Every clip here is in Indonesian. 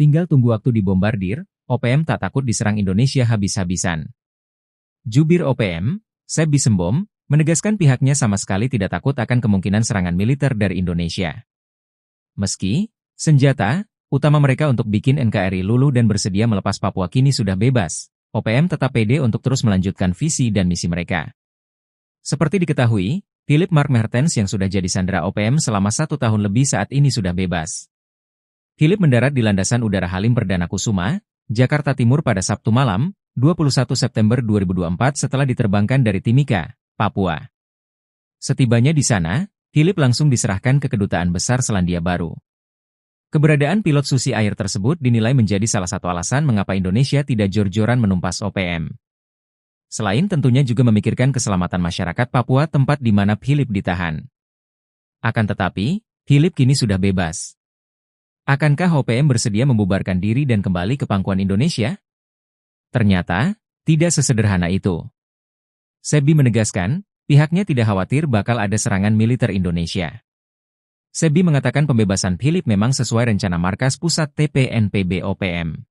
Tinggal tunggu waktu dibombardir, OPM tak takut diserang Indonesia habis-habisan. Jubir OPM, Seb Bisembom, menegaskan pihaknya sama sekali tidak takut akan kemungkinan serangan militer dari Indonesia. Meski senjata utama mereka untuk bikin NKRI luluh dan bersedia melepas Papua kini sudah bebas, OPM tetap pede untuk terus melanjutkan visi dan misi mereka. Seperti diketahui, Philip Mark Mertens yang sudah jadi sandera OPM selama 1 tahun lebih saat ini sudah bebas. Philip mendarat di Landasan Udara Halim Perdana Kusuma, Jakarta Timur pada Sabtu malam, 21 September 2024 setelah diterbangkan dari Timika, Papua. Setibanya di sana, Philip langsung diserahkan ke Kedutaan Besar Selandia Baru. Keberadaan pilot Susi Air tersebut dinilai menjadi salah satu alasan mengapa Indonesia tidak jor-joran menumpas OPM. Selain tentunya juga memikirkan keselamatan masyarakat Papua tempat di mana Philip ditahan. Akan tetapi, Philip kini sudah bebas. Akankah OPM bersedia membubarkan diri dan kembali ke pangkuan Indonesia? Ternyata, tidak sesederhana itu. Sebi menegaskan, pihaknya tidak khawatir bakal ada serangan militer Indonesia. Sebi mengatakan pembebasan Philip memang sesuai rencana markas pusat TPNPB OPM.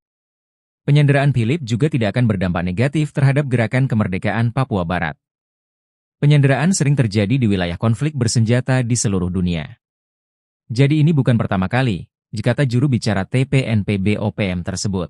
Penyanderaan Philip juga tidak akan berdampak negatif terhadap gerakan kemerdekaan Papua Barat. Penyanderaan sering terjadi di wilayah konflik bersenjata di seluruh dunia. Jadi ini bukan pertama kali, kata juru bicara TPNPB OPM tersebut.